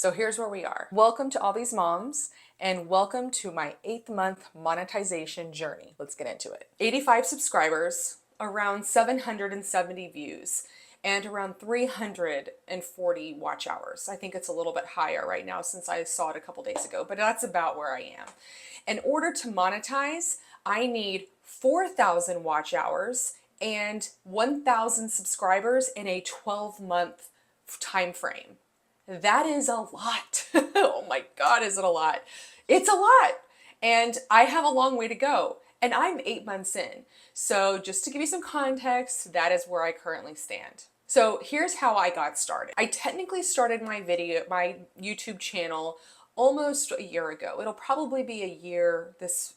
So here's where we are. Welcome to all these moms and welcome to my 8th month monetization journey. Let's get into it. 85 subscribers, around 770 views, and around 340 watch hours. I think it's a little bit higher right now since I saw it a couple days ago, but that's about where I am. In order to monetize, I need 4,000 watch hours and 1,000 subscribers in a 12-month time frame. That is a lot. Oh my God, is it a lot? It's a lot. And I have a long way to go. And I'm 8 months in. So just to give you some context, that is where I currently stand. So here's how I got started. I technically started my YouTube channel almost a year ago. It'll probably be a year this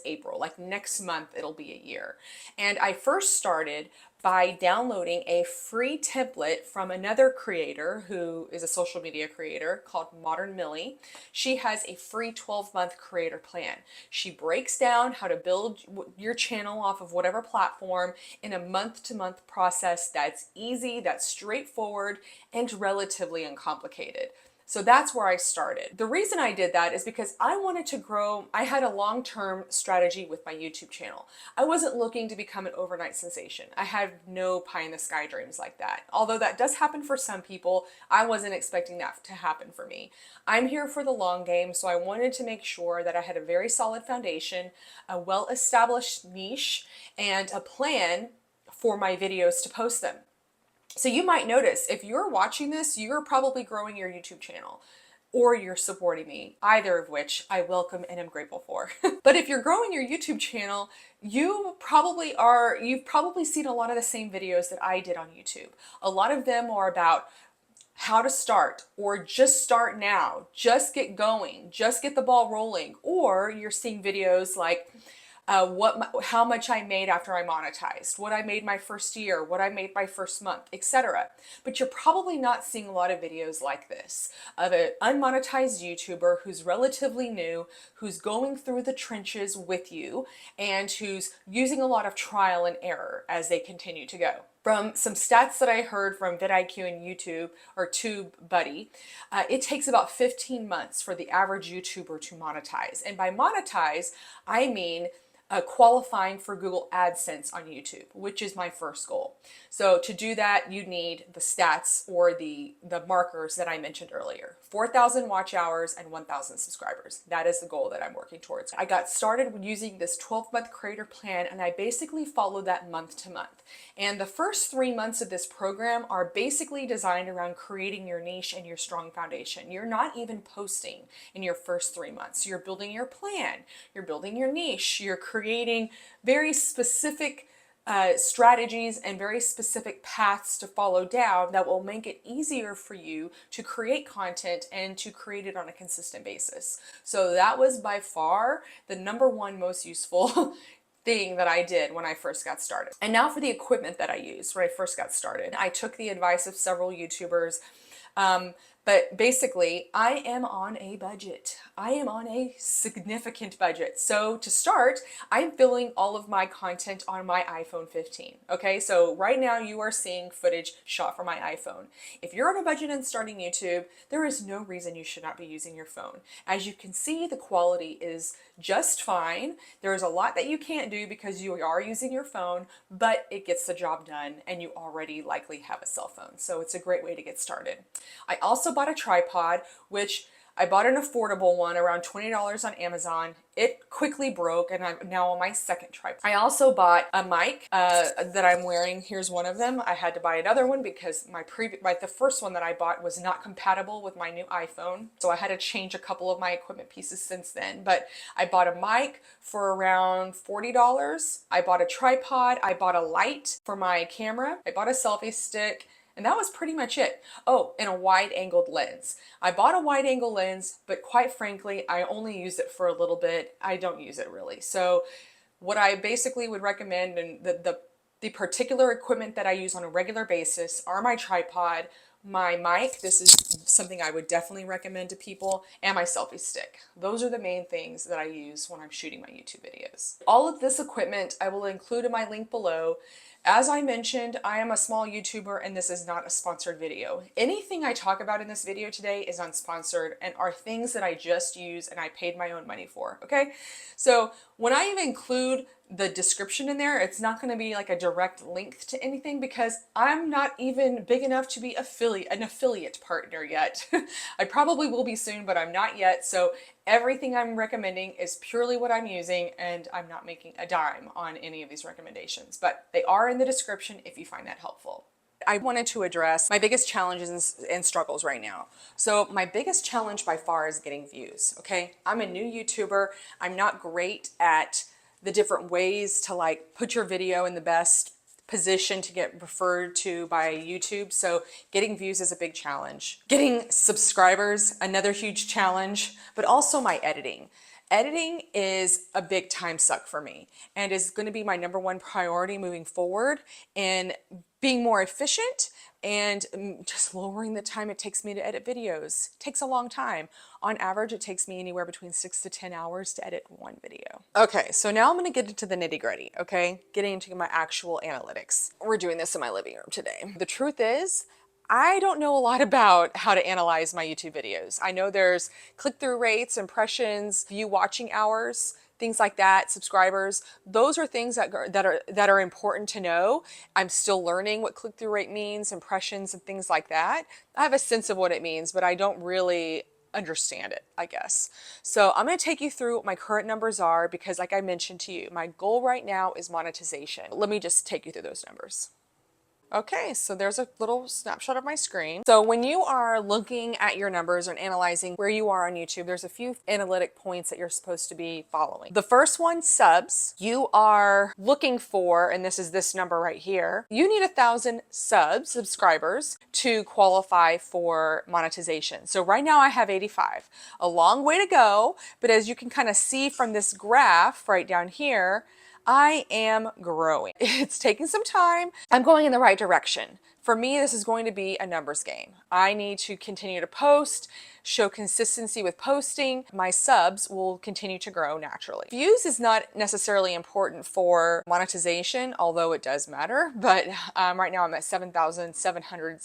April, like next month it'll be a year. And I first started by downloading a free template from another creator who is a social media creator called Modern Millie. She has a free 12-month creator plan. She breaks down how to build your channel off of whatever platform in a month-to-month process that's easy, that's straightforward, and relatively uncomplicated. So that's where I started. The reason I did that is because I wanted to grow. I had a long-term strategy with my YouTube channel. I wasn't looking to become an overnight sensation. I had no pie-in-the-sky dreams like that. Although that does happen for some people, I wasn't expecting that to happen for me. I'm here for the long game, so I wanted to make sure that I had a very solid foundation, a well-established niche, and a plan for my videos to post them. So you might notice if you're watching this, you're probably growing your YouTube channel or you're supporting me, either of which I welcome and am grateful for. But if you're growing your YouTube channel, you've probably seen a lot of the same videos that I did on YouTube. A lot of them are about how to start, or just start now, just get going, just get the ball rolling, or you're seeing videos like how much I made after I monetized, what I made my first year, what I made my first month, etc. But you're probably not seeing a lot of videos like this of an unmonetized YouTuber who's relatively new, who's going through the trenches with you, and who's using a lot of trial and error as they continue to go. From some stats that I heard from vidIQ and YouTube, or TubeBuddy, it takes about 15 months for the average YouTuber to monetize. And by monetize, I mean qualifying for Google Adsense on YouTube, which is my first goal. So to do that, you need the stats or the markers that I mentioned earlier. 4,000 watch hours and 1,000 subscribers. That is the goal that I'm working towards. I got started using this 12-month creator plan, and I basically followed that month to month. And the first 3 months of this program are basically designed around creating your niche and your strong foundation. You're not even posting in your first 3 months. You're building your plan, you're building your niche, you're creating very specific strategies and very specific paths to follow down that will make it easier for you to create content and to create it on a consistent basis. So that was by far the #1 most useful thing that I did when I first got started. And now for the equipment that I used when I first got started. I took the advice of several YouTubers, but basically I am on a budget. I am on a significant budget. So to start, I'm filming all of my content on my iPhone 15. Okay, so right now you are seeing footage shot from my iPhone. If you're on a budget and starting YouTube, there is no reason you should not be using your phone. As you can see, the quality is just fine. There's a lot that you can't do because you are using your phone, but it gets the job done and you already likely have a cell phone. So it's a great way to get started. I also bought a tripod, which I bought an affordable one, around $20 on Amazon. It quickly broke and I'm now on my second tripod. I also bought a mic that I'm wearing. Here's one of them. I had to buy another one because the first one that I bought was not compatible with my new iPhone. So I had to change a couple of my equipment pieces since then. But I bought a mic for around $40. I bought a tripod. I bought a light for my camera. I bought a selfie stick. And that was pretty much it. Oh, and a wide-angled lens. I bought a wide-angle lens, but quite frankly, I only use it for a little bit. I don't use it really. So what I basically would recommend, and the particular equipment that I use on a regular basis, are my tripod, my mic, this is something I would definitely recommend to people, and my selfie stick. Those are the main things that I use when I'm shooting my YouTube videos. All of this equipment I will include in my link below. As I mentioned, I am a small YouTuber and this is not a sponsored video. Anything I talk about in this video today is unsponsored and are things that I just use and I paid my own money for, okay? So when I even include the description in there, it's not going to be like a direct link to anything because I'm not even big enough to be an affiliate partner yet. I probably will be soon, but I'm not yet. So everything I'm recommending is purely what I'm using and I'm not making a dime on any of these recommendations, but they are in the description if you find that helpful. I wanted to address my biggest challenges and struggles right now. So my biggest challenge by far is getting views, okay? I'm a new YouTuber. I'm not great at the different ways to like put your video in the best position to get referred to by YouTube. So getting views is a big challenge. Getting subscribers, another huge challenge, but also my editing. Editing is a big time suck for me and is going to be my #1 priority moving forward in being more efficient and just lowering the time it takes me to edit videos. It takes a long time. On average, it takes me anywhere between 6 to 10 hours to edit one video. Okay, so now I'm gonna get into the nitty-gritty, okay? Getting into my actual analytics. We're doing this in my living room today. The truth is, I don't know a lot about how to analyze my YouTube videos. I know there's click-through rates, impressions, view watching hours, things like that, subscribers. Those are things that are important to know. I'm still learning what click-through rate means, impressions and things like that. I have a sense of what it means, but I don't really understand it, I guess. So I'm going to take you through what my current numbers are because like I mentioned to you, my goal right now is monetization. Let me just take you through those numbers. Okay, so there's a little snapshot of my screen. So when you are looking at your numbers and analyzing where you are on YouTube, there's a few analytic points that you're supposed to be following. The first one, subs. You are looking for, and this is this number right here, you need 1,000 subscribers to qualify for monetization. So right now I have 85. A long way to go, but as you can kind of see from this graph right down here, I am growing. It's taking some time. I'm going in the right direction. For me, this is going to be a numbers game. I need to continue to post, show consistency with posting. My subs will continue to grow naturally. Views is not necessarily important for monetization, although it does matter. But right now I'm at 7,700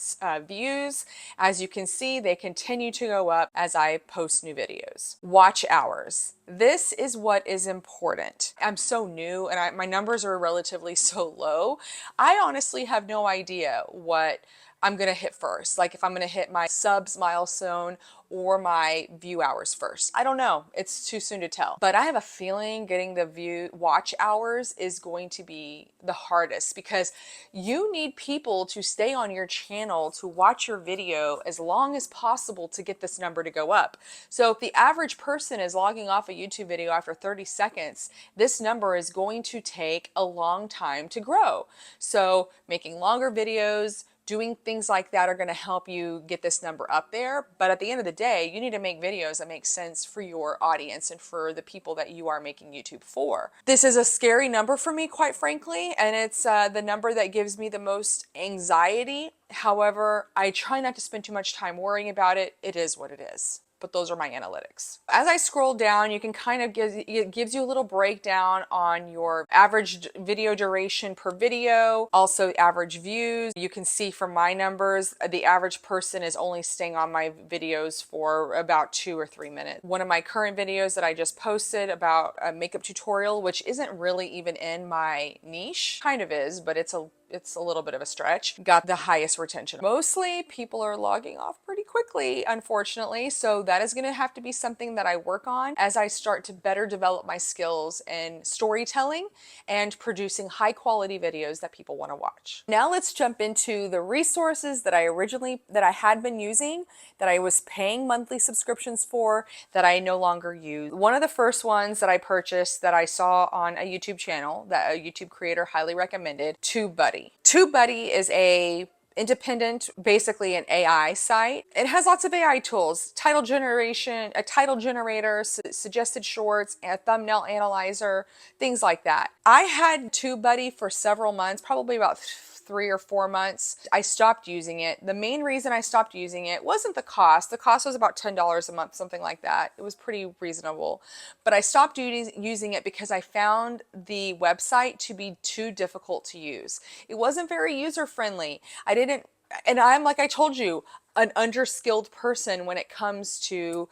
views. As you can see, they continue to go up as I post new videos. Watch hours. This is what is important. I'm so new and my numbers are relatively so low. I honestly have no idea what I'm gonna hit first. Like if I'm gonna hit my subs milestone or my view hours first. I don't know. It's too soon to tell. But I have a feeling getting the watch hours is going to be the hardest because you need people to stay on your channel to watch your video as long as possible to get this number to go up. So if the average person is logging off a YouTube video after 30 seconds, this number is going to take a long time to grow. So making longer videos, doing things like that are going to help you get this number up there. But at the end of the day, you need to make videos that make sense for your audience and for the people that you are making YouTube for. This is a scary number for me, quite frankly, and it's the number that gives me the most anxiety. However, I try not to spend too much time worrying about it. It is what it is. But those are my analytics. As I scroll down, you can kind of it gives you a little breakdown on your average video duration per video, also average views. You can see from my numbers, the average person is only staying on my videos for about 2 or 3 minutes. One of my current videos that I just posted about a makeup tutorial, which isn't really even in my niche, kind of is, but it's a little bit of a stretch, got the highest retention. Mostly people are logging off pretty quickly, unfortunately. So that is going to have to be something that I work on as I start to better develop my skills in storytelling and producing high quality videos that people want to watch. Now let's jump into the resources that I had been using, that I was paying monthly subscriptions for, that I no longer use. One of the first ones that I purchased that I saw on a YouTube channel that a YouTube creator highly recommended, TubeBuddy. TubeBuddy is a independent, basically an AI site. It has lots of AI tools, title generation, a title generator, suggested shorts, a thumbnail analyzer, things like that. I had TubeBuddy for several months, probably about 3 or 4 months. I stopped using it. The main reason I stopped using it wasn't the cost. The cost was about $10 a month, something like that. It was pretty reasonable. But I stopped using it because I found the website to be too difficult to use. It wasn't very user-friendly. And I'm, like I told you, an underskilled person when it comes to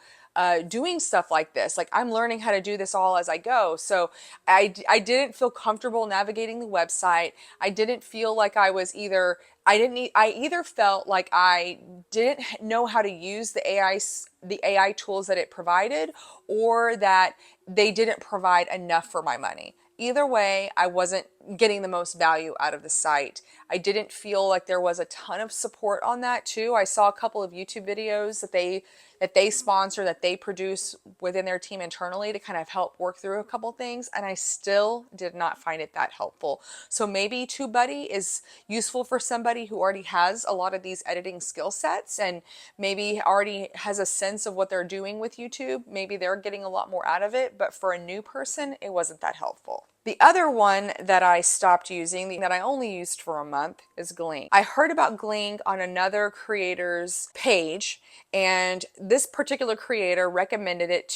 doing stuff like this. Like, I'm learning how to do this all as I go. So I didn't feel comfortable navigating the website. I didn't feel like I was either, I either felt like I didn't know how to use the AI tools that it provided, or that they didn't provide enough for my money. Either way, I wasn't getting the most value out of the site. I didn't feel like there was a ton of support on that too. I saw a couple of YouTube videos that they sponsor, that they produce within their team internally to kind of help work through a couple things, and I still did not find it that helpful. So maybe TubeBuddy is useful for somebody who already has a lot of these editing skill sets and maybe already has a sense of what they're doing with YouTube. Maybe they're getting a lot more out of it, but for a new person, it wasn't that helpful. The other one that I stopped using, that I only used for a month, is Gling. I heard about Gling on another creator's page, and this particular creator recommended it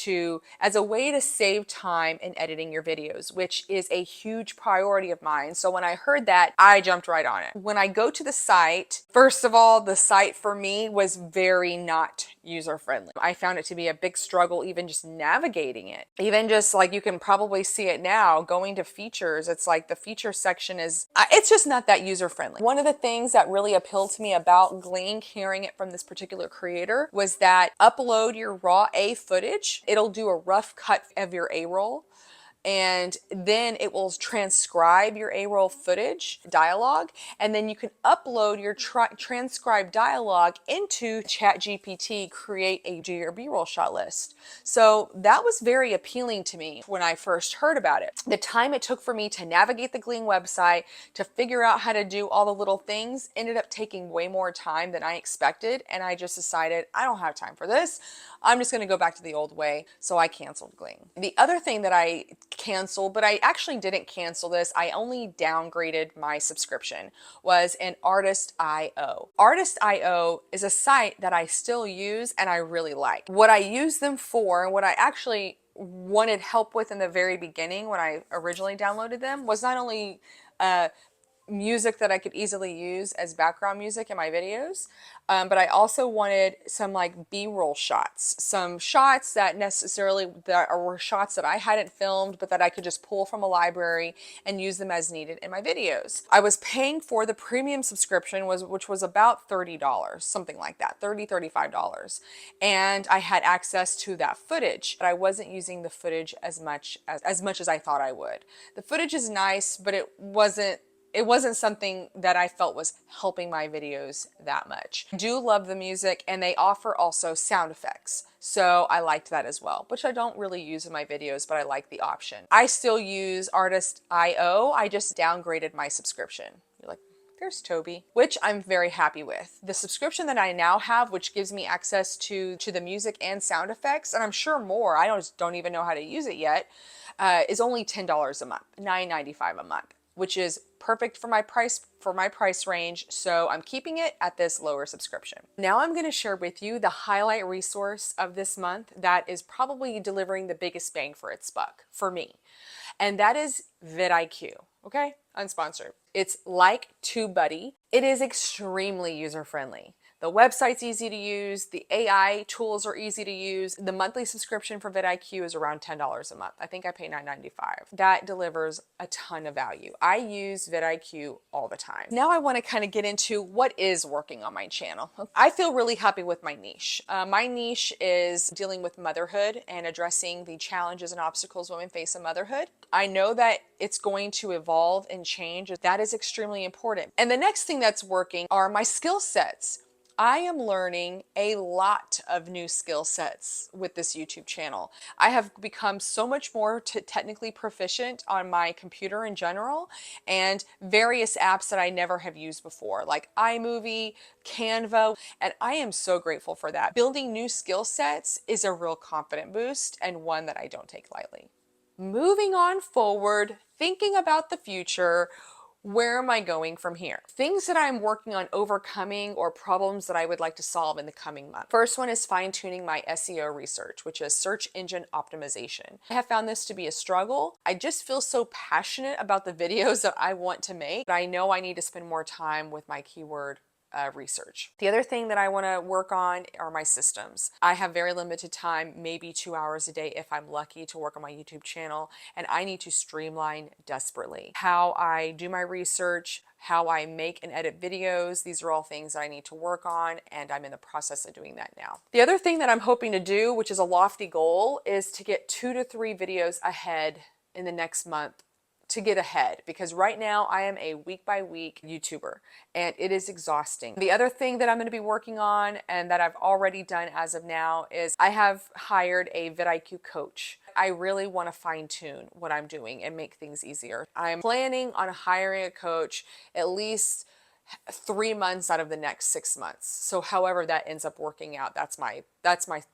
as a way to save time in editing your videos, which is a huge priority of mine. So when I heard that, I jumped right on it. When I go to the site, first of all, the site for me was very not user-friendly. I found it to be a big struggle even just navigating it. Even just like, you can probably see it now, going to features, it's like the feature section it's just not that user-friendly. One of the things that really appealed to me about Gling, hearing it from this particular creator, was that upload your raw A footage, it'll do a rough cut of your A-roll, and then it will transcribe your A-roll footage dialogue, and then you can upload your transcribed dialogue into ChatGPT, do your B-roll shot list. So that was very appealing to me when I first heard about it. The time it took for me to navigate the Gling website, to figure out how to do all the little things, ended up taking way more time than I expected, and I just decided, I don't have time for this. I'm just going to go back to the old way, so I canceled Gling. The other thing that I canceled, but I actually didn't cancel this, I only downgraded my subscription, was an Artist.io. Artist.io is a site that I still use and I really like. What I use them for, and what I actually wanted help with in the very beginning when I originally downloaded them, was not only music that I could easily use as background music in my videos, but I also wanted some like B-roll shots, some shots that were shots that I hadn't filmed, but that I could just pull from a library and use them as needed in my videos. I was paying for the premium subscription, which was about $30, something like that, $35. And I had access to that footage, but I wasn't using the footage as much as I thought I would. The footage is nice, but it wasn't something that I felt was helping my videos that much. I do love the music, and they offer also sound effects. So I liked that as well, which I don't really use in my videos, but I like the option. I still use Artist.io. I just downgraded my subscription. You're like, there's Toby, which I'm very happy with. The subscription that I now have, which gives me access to the music and sound effects, and I'm sure more, I don't even know how to use it yet, is only $10 a month, $9.95 a month, which is perfect for my price range. So I'm keeping it at this lower subscription. Now I'm going to share with you the highlight resource of this month that is probably delivering the biggest bang for its buck for me. And that is vidIQ. Okay? Unsponsored. It's like TubeBuddy. It is extremely user-friendly. The website's easy to use. The AI tools are easy to use. The monthly subscription for vidIQ is around $10 a month. I think I pay $9.95. That delivers a ton of value. I use vidIQ all the time. Now I want to kind of get into what is working on my channel. I feel really happy with my niche. My niche is dealing with motherhood and addressing the challenges and obstacles women face in motherhood. I know that it's going to evolve and change. That is extremely important. And the next thing that's working are my skill sets. I am learning a lot of new skill sets with this YouTube channel. I have become so much more technically proficient on my computer in general, and various apps that I never have used before, like iMovie, Canva, and I am so grateful for that. Building new skill sets is a real confidence boost and one that I don't take lightly. Moving on forward, thinking about the future, where am I going from here? Things that I'm working on overcoming or problems that I would like to solve in the coming month. First one is fine-tuning my SEO research, which is search engine optimization. I have found this to be a struggle. I just feel so passionate about the videos that I want to make, but I know I need to spend more time with my keyword research. The other thing that I want to work on are my systems. I have very limited time, maybe 2 hours a day if I'm lucky, to work on my YouTube channel, and I need to streamline desperately how I do my research, how I make and edit videos. These are all things that I need to work on, and I'm in the process of doing that now. The other thing that I'm hoping to do, which is a lofty goal, is to get 2 to 3 videos ahead in the next month, to get ahead, because right now I am a week by week YouTuber and it is exhausting. The other thing that I'm going to be working on, and that I've already done as of now, is I have hired a vidIQ coach. I really want to fine tune what I'm doing and make things easier. I'm planning on hiring a coach at least 3 months out of the next 6 months. So however that ends up working out, that's my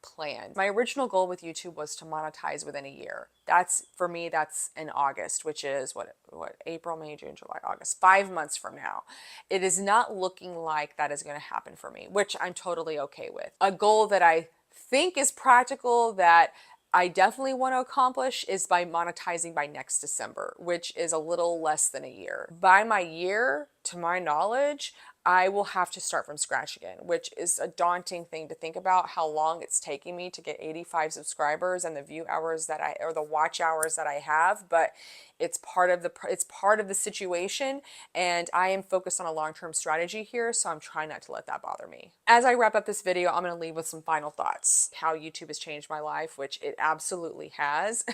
plan. My original goal with YouTube was to monetize within a year. That's, for me, that's in August, which is what April, May, June, July, August, 5 months from now. It is not looking like that is going to happen for me, which I'm totally okay with. A goal that I think is practical, that I definitely want to accomplish, is by monetizing by next December, which is a little less than a year. By my year, to my knowledge, I will have to start from scratch again, which is a daunting thing to think about, how long it's taking me to get 85 subscribers and the view hours that or the watch hours that I have, but it's part of the situation, and I am focused on a long-term strategy here, so I'm trying not to let that bother me. As I wrap up this video, I'm going to leave with some final thoughts. How YouTube has changed my life, which it absolutely has.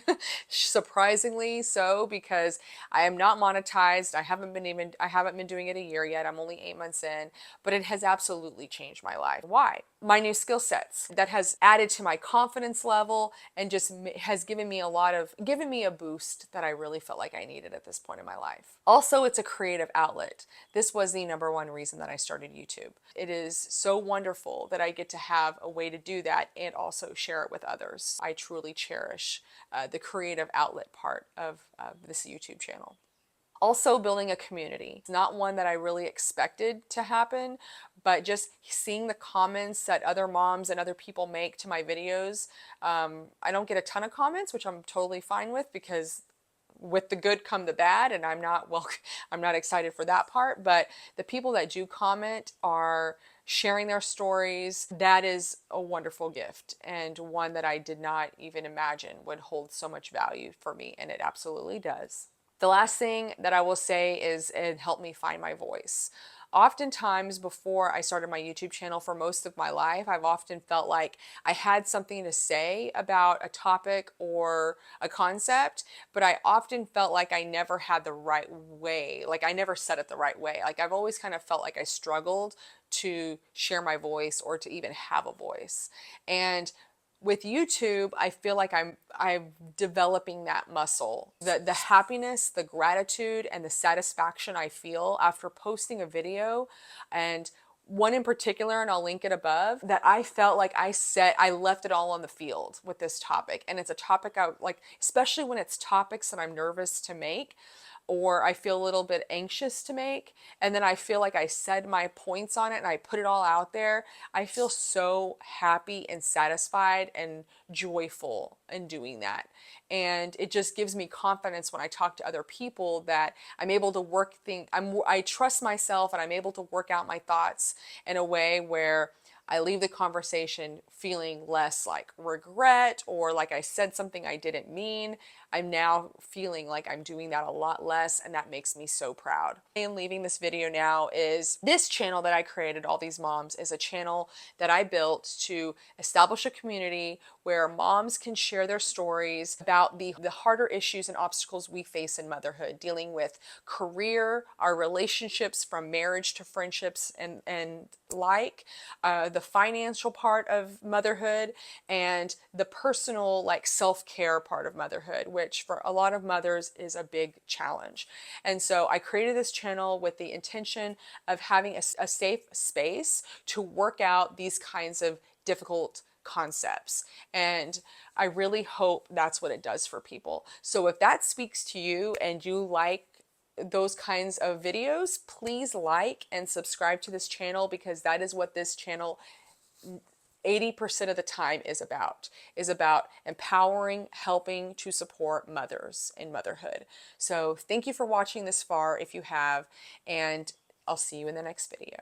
Surprisingly so, because I am not monetized. I haven't been doing it a year yet. I'm only 8 months in, but it has absolutely changed my life. Why? My new skill sets, that has added to my confidence level and just has given me a boost that I really felt like I needed at this point in my life. Also, it's a creative outlet. This was the #1 reason that I started YouTube. It is so wonderful that I get to have a way to do that and also share it with others. I truly cherish the creative outlet part of this YouTube channel. Also, building a community. It's not one that I really expected to happen, but just seeing the comments that other moms and other people make to my videos. I don't get a ton of comments, which I'm totally fine with, because with the good come the bad, and I'm not excited for that part. But the people that do comment are sharing their stories. That is a wonderful gift, and one that I did not even imagine would hold so much value for me, and it absolutely does. The last thing that I will say is it helped me find my voice. Oftentimes before I started my YouTube channel, for most of my life, I've often felt like I had something to say about a topic or a concept, but I often felt like I never had the right way. Like I never said it the right way. Like I've always kind of felt like I struggled to share my voice or to even have a voice. And with YouTube, I feel like I'm developing that muscle. The happiness, the gratitude, and the satisfaction I feel after posting a video, and one in particular, and I'll link it above, that I felt like I left it all on the field with this topic. And it's a topic I like, especially when it's topics that I'm nervous to make, or I feel a little bit anxious to make, and then I feel like I said my points on it and I put it all out there. I feel so happy and satisfied and joyful in doing that. And it just gives me confidence when I talk to other people that I'm able to I trust myself, and I'm able to work out my thoughts in a way where I leave the conversation feeling less like regret or like I said something I didn't mean. I'm now feeling like I'm doing that a lot less, and that makes me so proud. And leaving this video now is this channel that I created, All These Moms, is a channel that I built to establish a community where moms can share their stories about the harder issues and obstacles we face in motherhood, dealing with career, our relationships from marriage to friendships and the financial part of motherhood, and the personal like self-care part of motherhood, which for a lot of mothers is a big challenge. And so I created this channel with the intention of having a safe space to work out these kinds of difficult concepts. And I really hope that's what it does for people. So if that speaks to you and you like those kinds of videos, please like and subscribe to this channel, because that is what this channel 80% of the time is about empowering, helping to support mothers in motherhood. So thank you for watching this far if you have, and I'll see you in the next video.